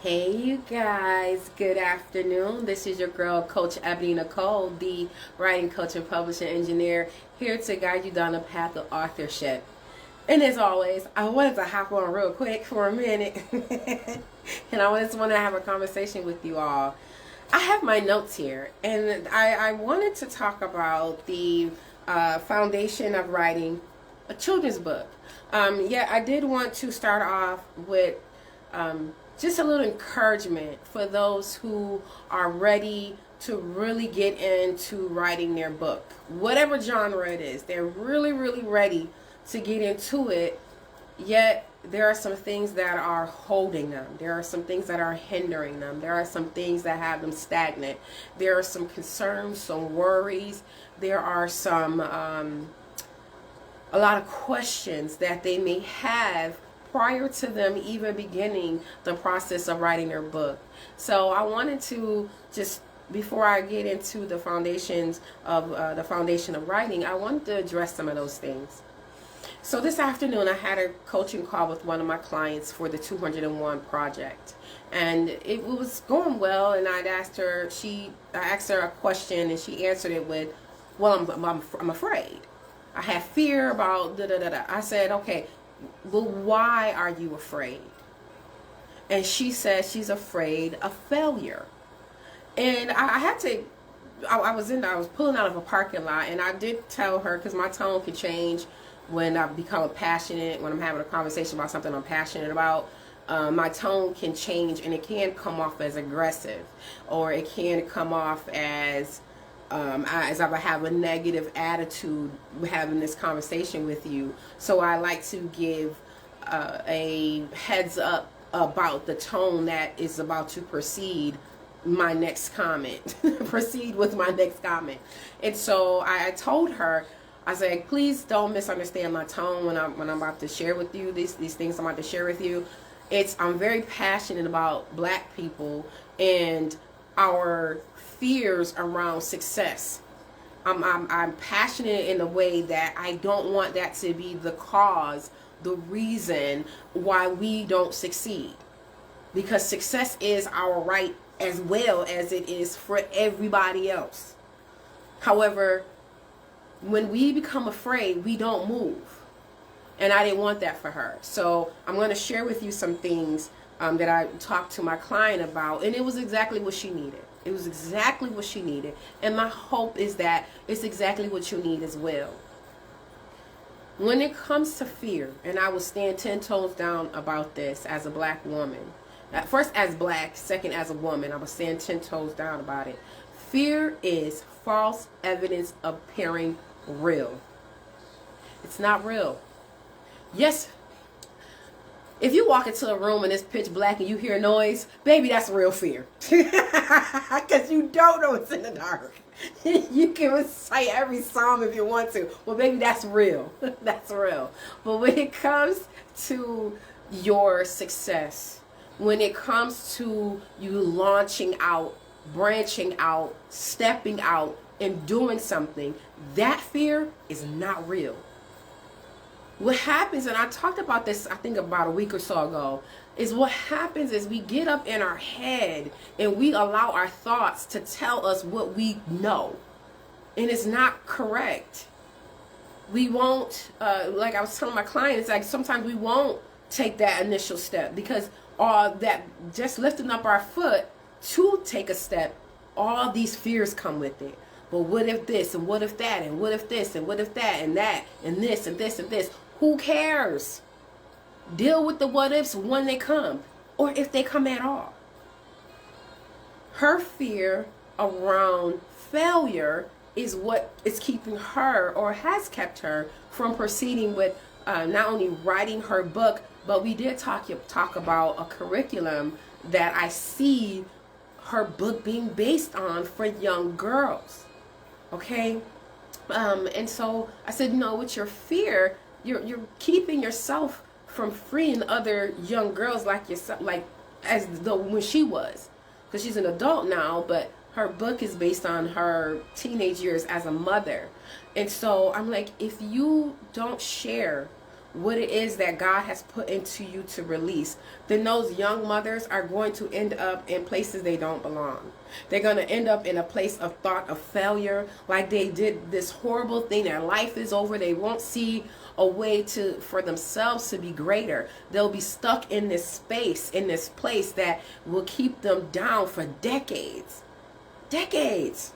Hey, you guys, good afternoon. This is your girl, Coach Ebony Nicole, the writing coach and publishing engineer, here to guide you down the path of authorship. And as always, I wanted to hop on real quick for a minute, and I just want to have a conversation with you all. I have my notes here, and I wanted to talk about the foundation of writing a children's book. I did want to start off with just a little encouragement for those who are ready to really get into writing their book. Whatever genre it is, they're really, really ready to get into it, yet there are some things that are holding them. There are some things that are hindering them. There are some things that have them stagnant. There are some concerns, some worries. There are some, a lot of questions that they may have prior to them even beginning the process of writing their book. So I wanted to just, before I get into the foundations of the foundation of writing, I wanted to address some of those things. So this afternoon I had a coaching call with one of my clients for the 201 project, and it was going well. And I asked her a question, and she answered it with, "Well, I'm afraid. I have fear about da da da da." I said, "Okay, well, why are you afraid?" And she said she's afraid of failure. And I had to, I was pulling out of a parking lot, and I did tell her, because my tone can change when I become passionate, when I'm having a conversation about something I'm passionate about. My tone can change, and it can come off as aggressive, or it can come off as if I have a negative attitude having this conversation with you. So I like to give a heads up about the tone that is about to proceed my next comment. Proceed with my next comment. And so I told her, I said, please don't misunderstand my tone when I'm about to share with you these things I'm about to share with you. I'm very passionate about Black people and our fears around success. I'm passionate in a way that I don't want that to be the cause, the reason why we don't succeed. Because success is our right as well as it is for everybody else. However, when we become afraid, we don't move. And I didn't want that for her. So I'm going to share with you some things that I talked to my client about, and it was exactly what she needed. It was exactly what she needed. And my hope is that it's exactly what you need as well. When it comes to fear, and I will stand 10 toes down about this as a Black woman. First as Black, second as a woman, I will stand 10 toes down about it. Fear is false evidence appearing real. It's not real. Yes, if you walk into a room and it's pitch black and you hear noise, baby, that's real fear. Because you don't know it's in the dark. You can recite every psalm if you want to. Well, baby, that's real. That's real. But when it comes to your success, when it comes to you launching out, branching out, stepping out, and doing something, that fear is not real. What happens, and I talked about this I think about a week or so ago, is what happens is we get up in our head and we allow our thoughts to tell us what we know. And it's not correct. We won't, like I was telling my client, it's like sometimes we won't take that initial step because that just lifting up our foot to take a step, all these fears come with it. But what if this, and what if that, and what if this, and what if that, and that, and this, and this, and this? Who cares? Deal with the what ifs when they come, or if they come at all. Her fear around failure is what is keeping her, or has kept her, from proceeding with not only writing her book, but we did talk about a curriculum that I see her book being based on for young girls. Okay? And so I said, with your fear, you're keeping yourself from freeing other young girls like yourself, like as though when she was, because she's an adult now, but her book is based on her teenage years as a mother. And so I'm like, if you don't share what it is that God has put into you to release, then those young mothers are going to end up in places they don't belong. They're going to end up in a place of thought of failure, like they did this horrible thing. Their life is over. They won't see a way for themselves to be greater. They'll be stuck in this space, in this place that will keep them down for decades. Decades.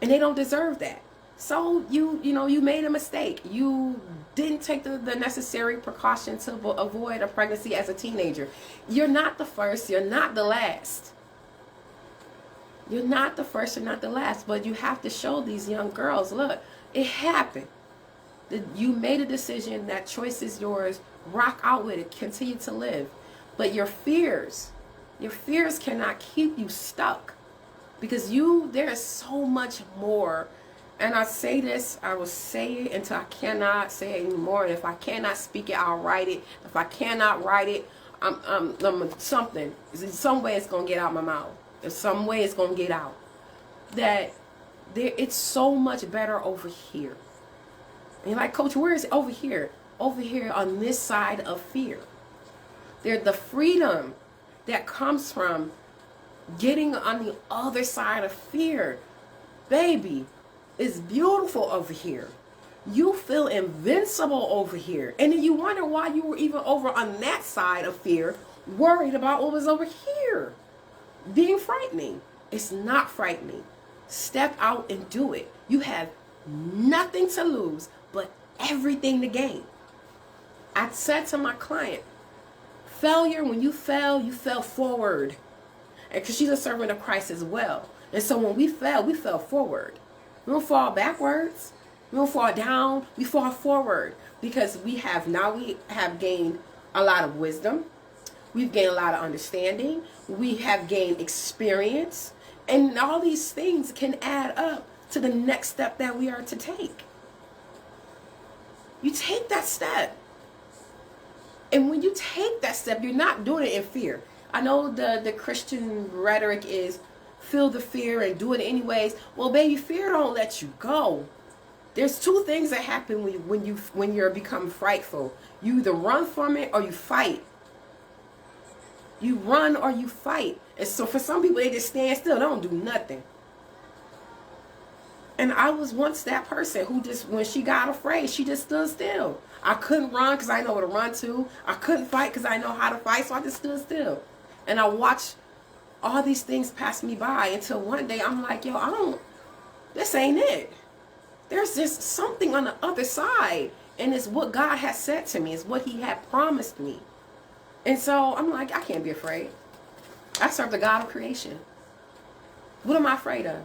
And they don't deserve that. So you made a mistake. You didn't take the necessary precaution to avoid a pregnancy as a teenager. You're not the first. You're not the last. You're not the first. You're not the last. But you have to show these young girls, look, it happened. You made a decision. That choice is yours. Rock out with it. Continue to live. But your fears cannot keep you stuck. Because there is so much more. And I say this, I will say it until I cannot say it anymore. And if I cannot speak it, I'll write it. If I cannot write it, I'm something. In some way it's going to get out my mouth. In some way it's going to get out. That it's so much better over here. And you're like, Coach, where is it? Over here. Over here on this side of fear. There's the freedom that comes from getting on the other side of fear. Baby, it's beautiful over here. You feel invincible over here. And then you wonder why you were even over on that side of fear, worried about what was over here. Being frightening. It's not frightening. Step out and do it. You have nothing to lose, but everything to gain. I said to my client, failure, when you fell forward. And because she's a servant of Christ as well. And so when we fell forward. We don't fall backwards. We don't fall down. We fall forward. Because we have gained a lot of wisdom. We've gained a lot of understanding. We have gained experience. And all these things can add up to the next step that we are to take. You take that step. And when you take that step, you're not doing it in fear. I know the Christian rhetoric is feel the fear and do it anyways. Well, baby, fear don't let you go. There's two things that happen when you're become frightful. You either run from it or you fight. You run or you fight. And so for some people, they just stand still. They don't do nothing. And I was once that person who just, when she got afraid, she just stood still. I couldn't run because I know where to run to. I couldn't fight because I know how to fight, so I just stood still. And I watched all these things pass me by until one day I'm like, yo, this ain't it. There's just something on the other side. And it's what God has said to me. It's what he had promised me. And so I'm like, I can't be afraid. I serve the God of creation. What am I afraid of?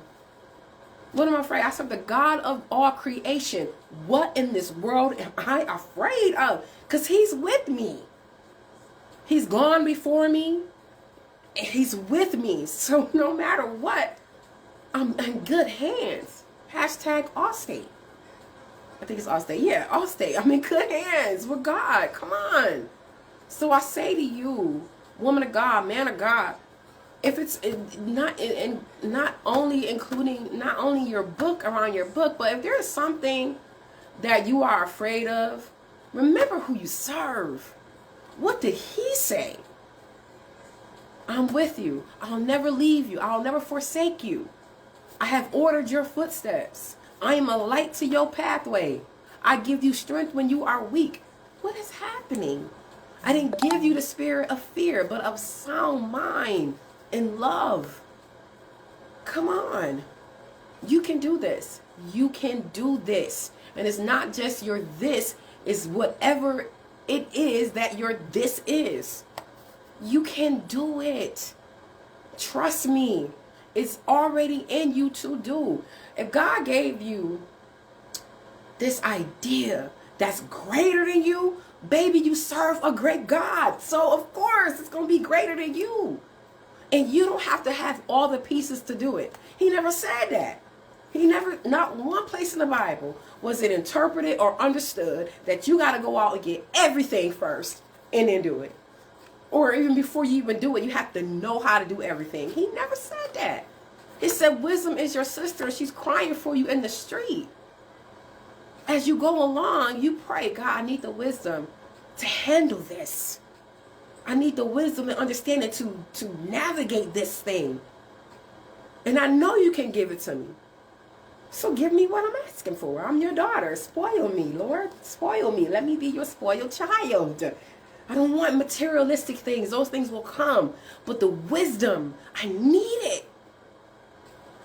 What am I afraid? I serve the God of all creation. What in this world am I afraid of? Because he's with me. He's gone before me. And he's with me. So no matter what, I'm in good hands. Hashtag Allstate. I think it's Allstate. Yeah, Allstate. I'm in good hands with God. Come on. So I say to you, woman of God, man of God, if it's not only including not only your book around your book, but if there is something that you are afraid of, remember who you serve. What did he say? I'm with you. I'll never leave you. I'll never forsake you. I have ordered your footsteps. I am a light to your pathway. I give you strength when you are weak. What is happening? I didn't give you the spirit of fear, but of sound mind and love. Come on. You can do this. You can do this. And it's not just your this, it's whatever it is that your this is. You can do it. Trust me. It's already in you to do. If God gave you this idea that's greater than you, baby, you serve a great God. So of course it's going to be greater than you. And you don't have to have all the pieces to do it. He never said that. He never, not one place in the Bible was it interpreted or understood that you got to go out and get everything first and then do it. Or even before you even do it, you have to know how to do everything. He never said that. He said wisdom is your sister and she's crying for you in the street. As you go along, you pray, God, I need the wisdom. to handle this. I need the wisdom and understanding to navigate this thing. And I know you can give it to me. So give me what I'm asking for. I'm your daughter. Spoil me, Lord. Spoil me. Let me be your spoiled child. I don't want materialistic things. Those things will come. But the wisdom, I need it.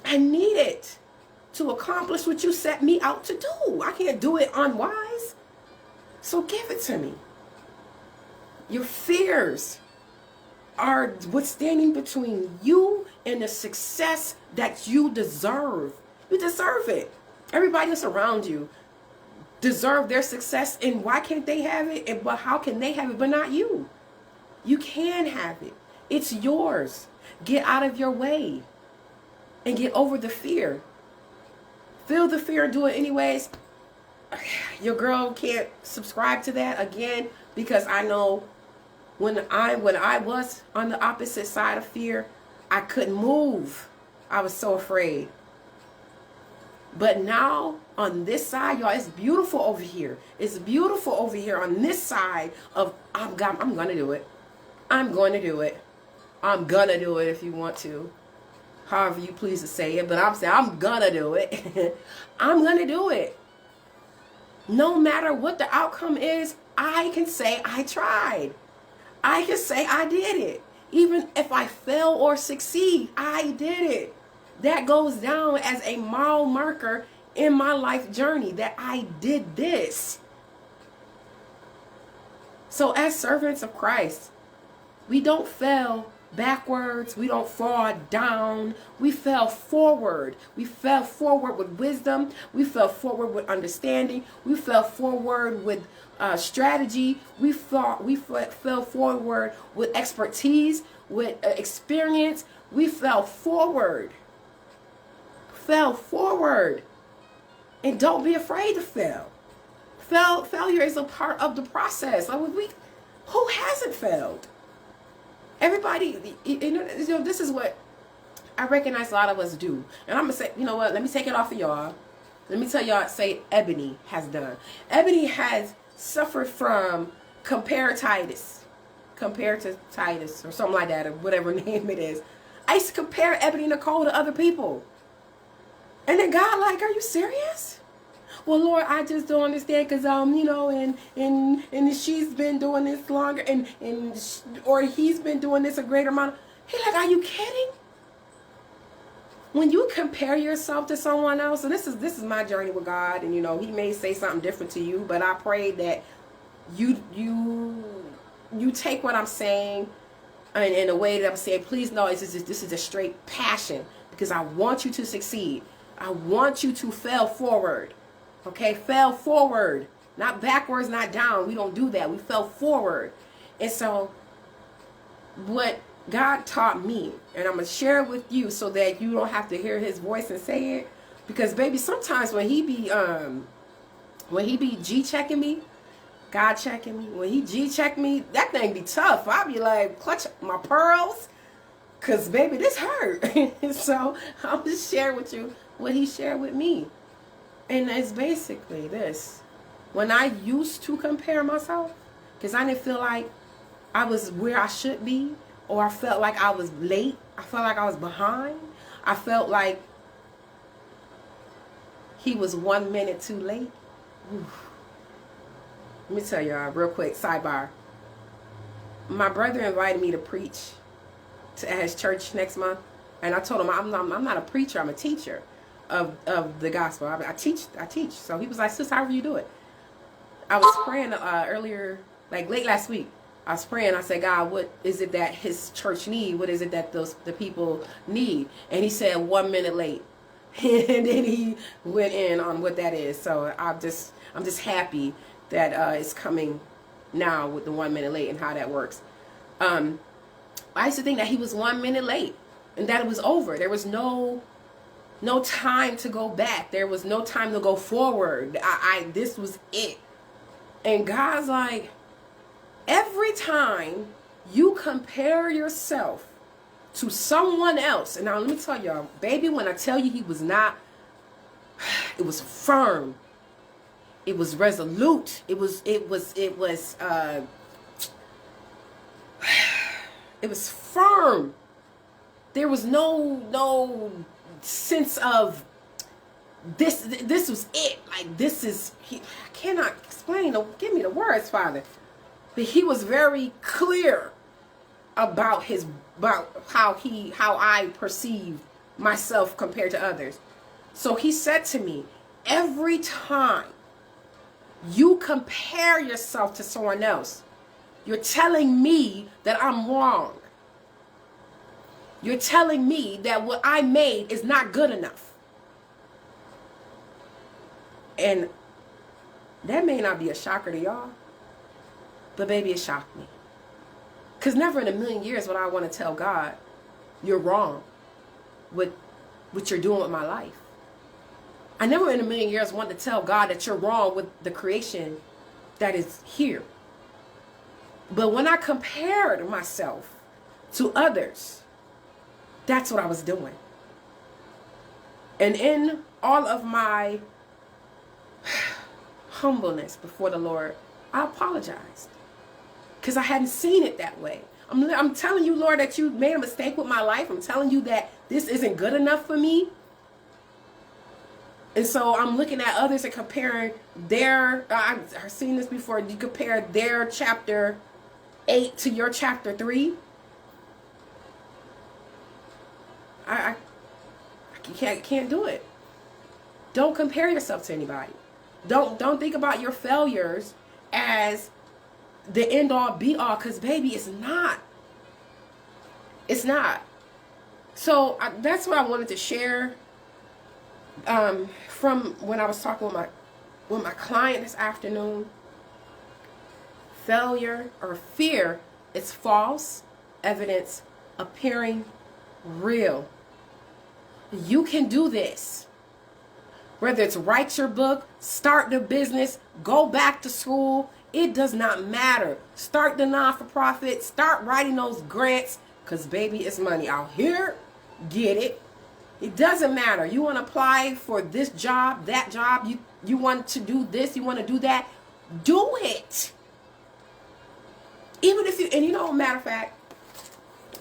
I need it to accomplish what you set me out to do. I can't do it unwise. So give it to me. Your fears are what's standing between you and the success that you deserve. You deserve it. Everybody that's around you deserve their success, and why can't they have it? And but how can they have it but not you? You can have it. It's yours. Get out of your way and get over the fear. Feel the fear and do it anyways. Your girl can't subscribe to that again, because I know when I was on the opposite side of fear, I couldn't move. I was so afraid. But now on this side, y'all, it's beautiful over here. It's beautiful over here on this side of I'm gonna do it. I'm going to do it. I'm gonna do it if you want to. However you please to say it, but I'm saying I'm gonna do it. I'm gonna do it. No matter what the outcome is, I can say I tried. I can say I did it. Even if I fail or succeed, I did it. That goes down as a mile marker in my life journey, that I did this. So as servants of Christ, we don't fail backwards. We don't fall down. We fell forward. We fell forward with wisdom. We fell forward with understanding. We fell forward with strategy. We fell forward with expertise, with experience. We fell forward. Fell forward. And don't be afraid to fail. Failure is a part of the process. Who hasn't failed? Everybody, you know, this is what I recognize a lot of us do. And I'm going to say, you know what, let me take it off of y'all. Let me tell y'all, say Ebony has done. Ebony has suffered from comparatitis or something like that, or whatever name it is. I used to compare Ebony Nicole to other people. And then God like, are you serious? Well, Lord, I just don't understand, because you know, and she's been doing this longer, or he's been doing this a greater amount. He like, are you kidding? When you compare yourself to someone else, and this is my journey with God, and you know, He may say something different to you, but I pray that you take what I'm saying and in a way that I'm saying, please know, this is a straight passion, because I want you to succeed. I want you to fail forward. Okay, fell forward, not backwards, not down. We don't do that. We fell forward. And so what God taught me, and I'm going to share it with you so that you don't have to hear His voice and say it, because baby, sometimes when he be G-checking me, God checking me, when He G-check me, that thing be tough. I be like, clutch my pearls, because baby, this hurt. So I'm just sharing with you what He shared with me. And it's basically this. When I used to compare myself, because I didn't feel like I was where I should be, or I felt like I was late, I felt like I was behind, I felt like He was 1 minute too late. Oof. Let me tell y'all real quick, sidebar. My brother invited me to preach at his church next month, and I told him I'm not a preacher, I'm a teacher of the gospel. I teach. So he was like, sis, however you do it. I was praying earlier, like late last week. I was praying. I said, God, what is it that His church need? What is it that the people need? And He said 1 minute late. And then He went in on what that is. So I'm just happy that it's coming now with the 1 minute late and how that works. I used to think that He was 1 minute late and that it was over. There was no time to go back. There was no time to go forward. This was it. And God's like, every time you compare yourself to someone else, and now let me tell y'all, baby, when I tell you He was not, it was firm. It was resolute. It was it was firm. There was no sense of this was it. Like, this is, I cannot explain. Give me the words, Father. But he was very clear about how I perceived myself compared to others. So he said to me, every time you compare yourself to someone else, you're telling me that I'm wrong. You're telling me that what I made is not good enough. And that may not be a shocker to y'all, but baby, it shocked me. Because never in a million years would I want to tell God, you're wrong with what you're doing with my life. I never in a million years want to tell God that you're wrong with the creation that is here. But when I compared myself to others, that's what I was doing. And in all of my humbleness before the Lord, I apologized. Because I hadn't seen it that way. I'm telling you, Lord, that you made a mistake with my life. I'm telling you that this isn't good enough for me. And so I'm looking at others and comparing their, I've seen this before, you compare their chapter 8 to your chapter 3. I can't do it. Don't compare yourself to anybody. Don't think about your failures as the end all be all, because baby, it's not. It's not. So that's what I wanted to share from when I was talking with my client this afternoon. Failure or fear is false evidence appearing real. You can do this. Whether it's write your book, start the business, go back to school, it does not matter. Start the non-for-profit, start writing those grants, because baby, it's money out here. Get it. It doesn't matter. You want to apply for this job, that job, you want to do this, you want to do that, do it. Even if you, and you know, matter of fact,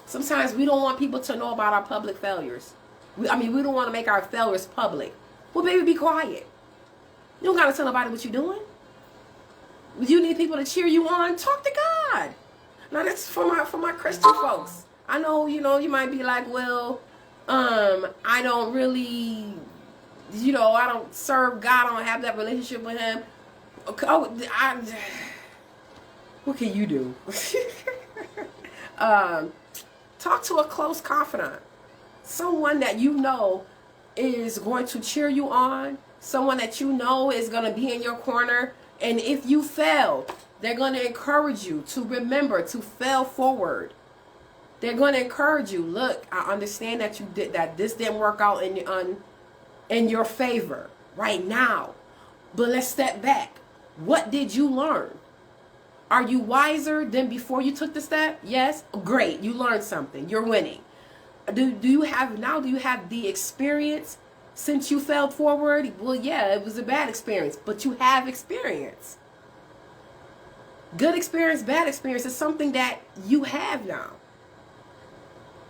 sometimes we don't want people to know about our public failures. We don't want to make our failures public. Well, baby, be quiet. You don't got to tell nobody what you're doing. If you need people to cheer you on, talk to God. Now, that's for my Christian folks. I know, you might be like, well, I don't really, I don't serve God. I don't have that relationship with him. What can you do? Talk to a close confidant. Someone that you know is going to cheer you on. Someone that you know is going to be in your corner. And if you fail, they're going to encourage you to remember to fail forward. They're going to encourage you. Look, I understand that you did that. This didn't work out in your favor right now. But let's step back. What did you learn? Are you wiser than before you took the step? Yes? Great. You learned something. You're winning. Do you have the experience since you failed forward? Well, yeah, it was a bad experience, but you have experience. Good experience, bad experience is something that you have now.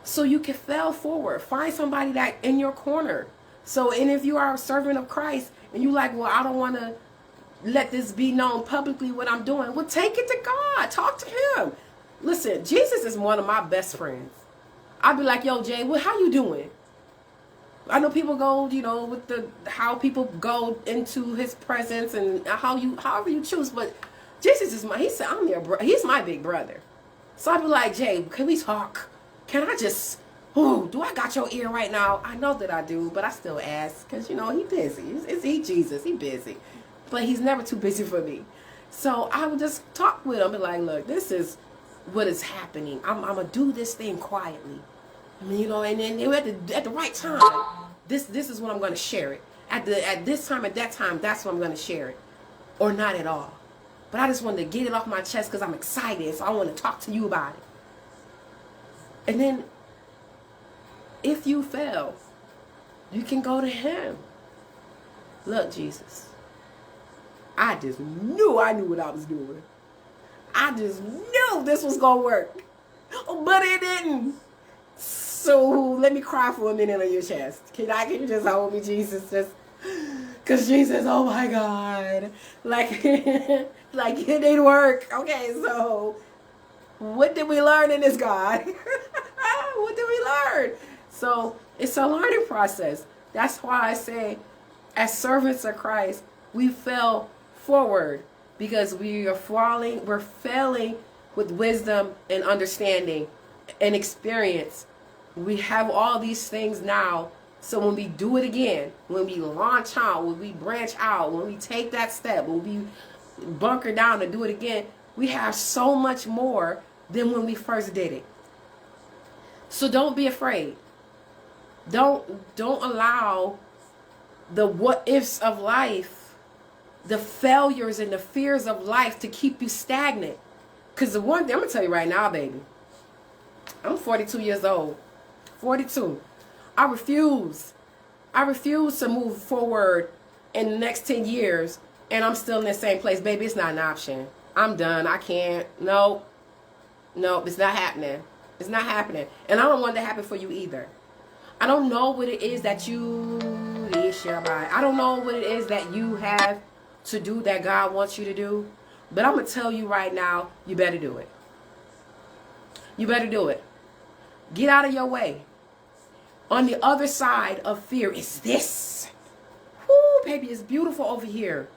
So you can fail forward. Find somebody that in your corner. So, and if you are a servant of Christ and you like, well, I don't want to let this be known publicly what I'm doing. Well, take it to God. Talk to him. Listen, Jesus is one of my best friends. I'd be like, yo, Jay, how you doing? I know people go, with how people go into his presence and however you choose, but Jesus is he's my big brother. So I'd be like, Jay, can we talk? Can I just, do I got your ear right now? I know that I do, but I still ask because, he busy. He Jesus, he busy. But he's never too busy for me. So I would just talk with him and like, look, this is what is happening. I'm going to do this thing quietly. And then at the right time, this is when I'm going to share it. At this time, at that time, that's when I'm going to share it. Or not at all. But I just wanted to get it off my chest because I'm excited. So I want to talk to you about it. And then, if you fail, you can go to him. Look, Jesus, I just knew I knew what I was doing. I just knew this was going to work. But it didn't. So let me cry for a minute on your chest. Can you just hold me, Jesus? Just because Jesus, oh my God. Like, like it didn't work. Okay, so what did we learn in this, God? What did we learn? So it's a learning process. That's why I say, as servants of Christ, we fell forward because we're failing with wisdom and understanding and experience. We have all these things now. So when we do it again, when we launch out, when we branch out, when we take that step, when we bunker down and do it again, we have so much more than when we first did it. So don't be afraid. Don't allow the what ifs of life, the failures and the fears of life to keep you stagnant. Because the one thing I'm going to tell you right now, baby, I'm 42 years old. 42. I refuse to move forward in the next 10 years and I'm still in the same place. Baby, it's not an option. I'm done. I can't. No, it's not happening. It's not happening. And I don't want it to happen for you either. I don't know what it is that I don't know what it is that you have to do that God wants you to do. But I'm going to tell you right now, you better do it. You better do it. Get out of your way. On the other side of fear is this. Whoo, baby, it's beautiful over here.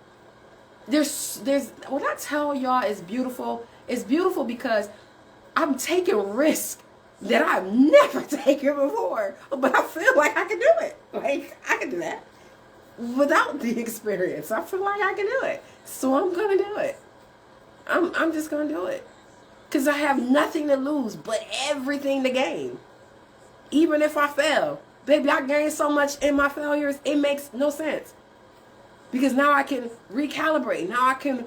There's when I tell y'all it's beautiful because I'm taking risks that I've never taken before. But I feel like I can do it. Like, I can do that. Without the experience, I feel like I can do it. So I'm going to do it. I'm just going to do it. Because I have nothing to lose but everything to gain. Even if I fail, baby, I gain so much in my failures, it makes no sense. Because now I can recalibrate. Now I can,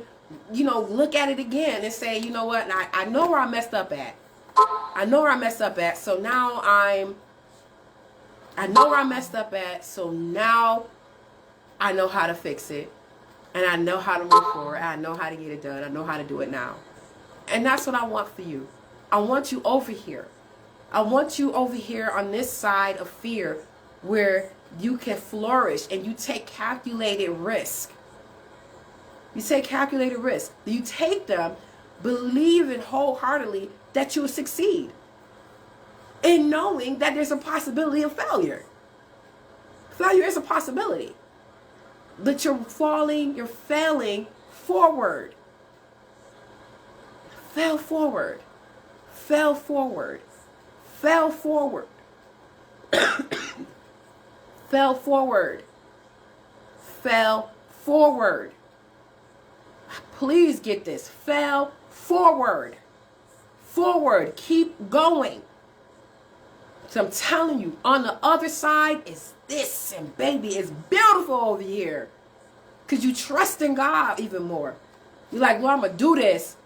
look at it again and say, you know what? I know where I messed up at. I know where I messed up at. So now I know where I messed up at. So now I know how to fix it. And I know how to move forward. I know how to get it done. I know how to do it now. And that's what I want for you. I want you over here. I want you over here on this side of fear where you can flourish and you take calculated risk. You take calculated risk. You take them, believing wholeheartedly that you'll succeed. And knowing that there's a possibility of failure. Failure is a possibility. But you're failing forward. Fail forward. Fail forward. Fell forward. Fell forward. Fell forward. Please get this. Fell forward. Forward. Keep going. So I'm telling you, on the other side is this. And baby, it's beautiful over here. Because you trust in God even more. You're like, well, I'm going to do this.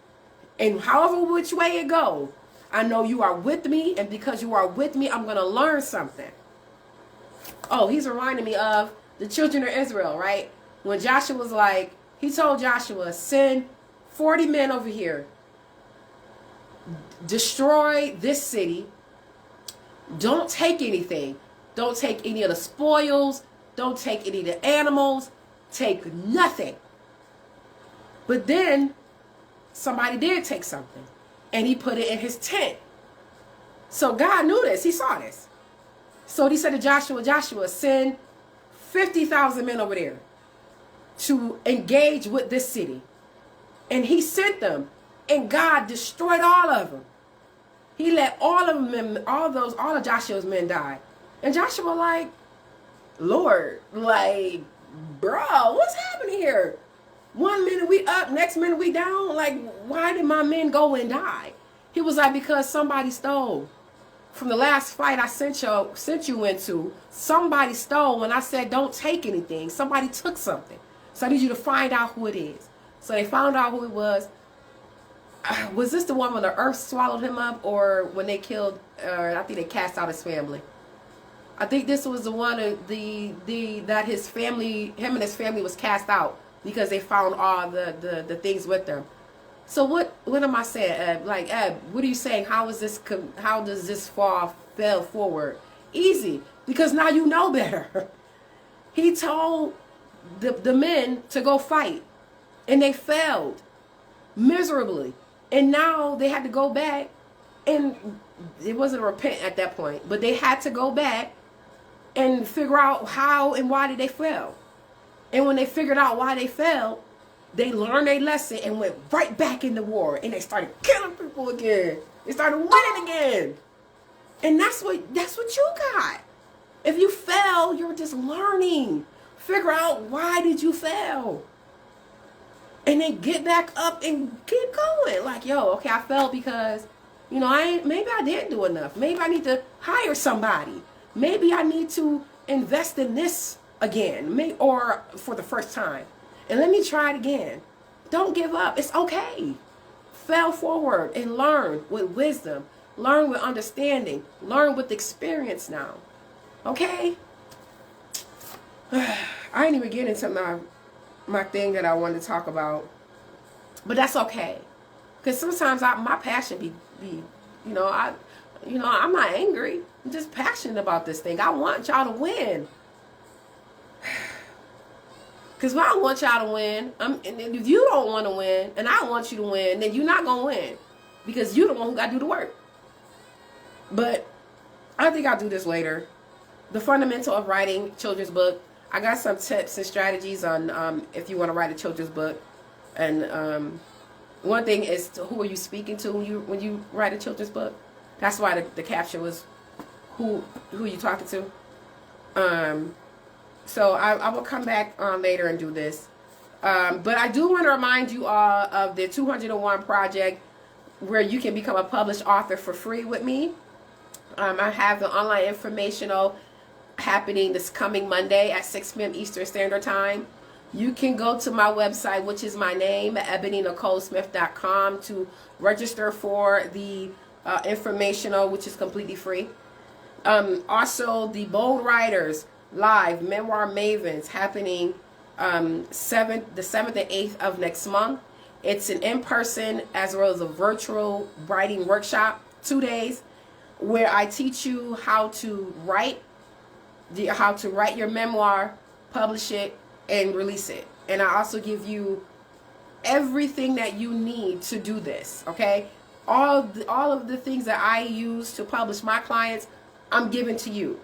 And however which way it goes, I know you are with me, and because you are with me, I'm going to learn something. Oh, he's reminding me of the children of Israel, right? When Joshua was like, he told Joshua, send 40 men over here. Destroy this city. Don't take anything. Don't take any of the spoils. Don't take any of the animals. Take nothing. But then somebody did take something. And he put it in his tent. So God knew this. He saw this. So he said to Joshua, send 50,000 men over there to engage with this city. And he sent them. And God destroyed all of them. He let all of Joshua's men die. And Joshua like, Lord, like, bro, what's happening here? 1 minute we up, next minute we down. Like, why did my men go and die? He was like, because somebody stole. From the last fight I sent you into, somebody stole when I said don't take anything. Somebody took something. So I need you to find out who it is. So they found out who it was. Was this the one when the earth swallowed him up, or when they killed, I think they cast out his family? I think this was the one that his family, him and his family was cast out because they found all the things with them. So what am I saying, Eb? Like, Eb, what are you saying? How does this fell forward? Easy, because now you know better. He told the men to go fight, and they failed miserably. And now they had to go back, and it wasn't a repent at that point, but they had to go back and figure out how and why did they fail. And when they figured out why they failed, they learned their lesson and went right back in the war, and they started killing people again. They started winning again. And that's what you got. If you fail, you're just learning. Figure out why did you fail. And then get back up and keep going. Like, yo, okay, I failed because, maybe I didn't do enough. Maybe I need to hire somebody. Maybe I need to invest in this again, or for the first time. And let me try it again. Don't give up. It's okay. Fail forward and learn with wisdom. Learn with understanding. Learn with experience now. Okay? I ain't even get into my thing that I wanted to talk about. But that's okay. Because sometimes my passion be I'm not angry. I'm just passionate about this thing. I want y'all to win. Because I want y'all to win. And if you don't want to win, and I want you to win, then you're not going to win. Because you're the one who got to do the work. But I think I'll do this later. The fundamental of writing children's book. I got some tips and strategies on if you want to write a children's book. And one thing is who are you speaking to when you write a children's book. That's why the caption was who you talking to. So I will come back later and do this. But I do want to remind you all of the 201 project where you can become a published author for free with me. I have the online informational happening this coming Monday at 6 p.m. Eastern Standard Time. You can go to my website, which is my name, EbonyNicoleSmith.com, to register for the informational, which is completely free. Also, the Bold Writers Live Memoir Mavens happening the 7th and 8th of next month. It's an in-person as well as a virtual writing workshop, 2 days, where I teach you how to write your memoir, publish it, and release it. And I also give you everything that you need to do this, okay? All of the things that I use to publish my clients, I'm giving to you.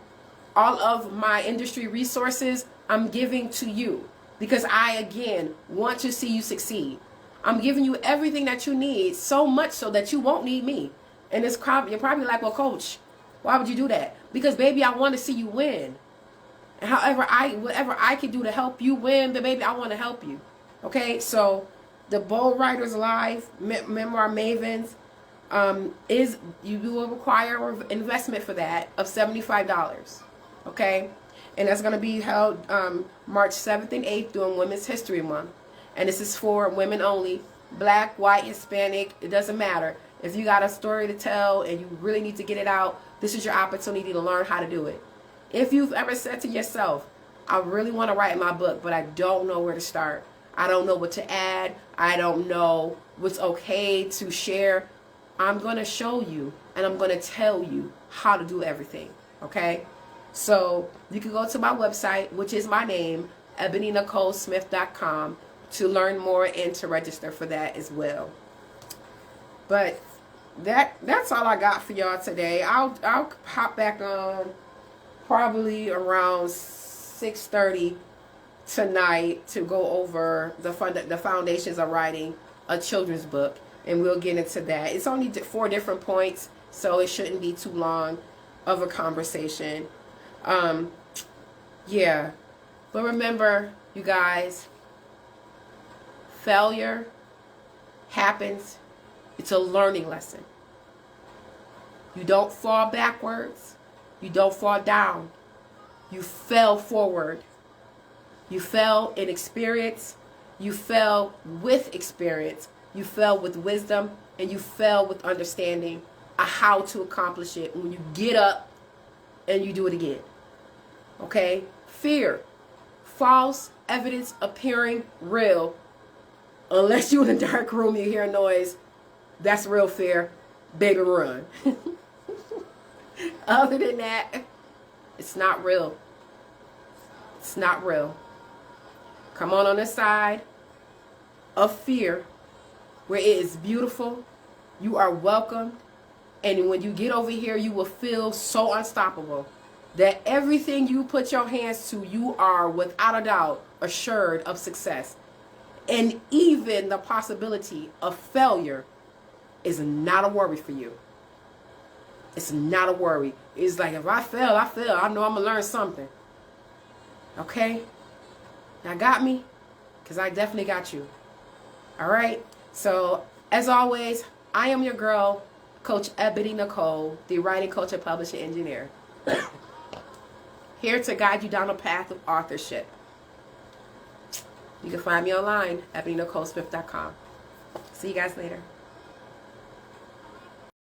All of my industry resources, I'm giving to you. Because I, again, want to see you succeed. I'm giving you everything that you need, so much so that you won't need me. And you're probably like, well, Coach, why would you do that? Because, baby, I want to see you win. And whatever I can do to help you win, then, baby, I want to help you. Okay? So, the Bold Writers Live, Memoir Mavens, you will require an investment for that of $75. Okay? And that's going to be held March 7th and 8th during Women's History Month. And this is for women only. Black, white, Hispanic, it doesn't matter. If you got a story to tell and you really need to get it out, this is your opportunity to learn how to do it. If you've ever said to yourself, I really want to write my book, but I don't know where to start. I don't know what to add. I don't know what's okay to share. I'm going to show you and I'm going to tell you how to do everything. Okay? So you can go to my website, which is my name, EbonyNicoleSmith.com, to learn more and to register for that as well. But that's all I got for y'all today. I'll hop back on probably around 6:30 tonight to go over the foundations of writing a children's book, and we'll get into that. It's only 4 different points, so it shouldn't be too long of a conversation. Yeah, but remember, you guys, failure happens. It's a learning lesson. You don't fall backwards. You don't fall down. You fell forward. You fell in experience. You fell with experience. You fell with wisdom. And you fell with understanding of how to accomplish it when you get up and you do it again. Okay? Fear. false evidence appearing real. Unless you're in a dark room, you hear a noise. That's real fear. Big and run. Other than that, it's not real. It's not real. Come on the side of fear, where it is beautiful. You are welcomed. And when you get over here, you will feel so unstoppable that everything you put your hands to, you are without a doubt assured of success. And even the possibility of failure is not a worry for you. It's not a worry. It's like, if I fail, I fail. I know I'm going to learn something. Okay? Now got me? Because I definitely got you. All right? So, as always, I am your girl, Coach Ebony Nicole, the writing coach and publishing engineer. Here to guide you down the path of authorship. You can find me online, ebonynicolesmith.com. See you guys later.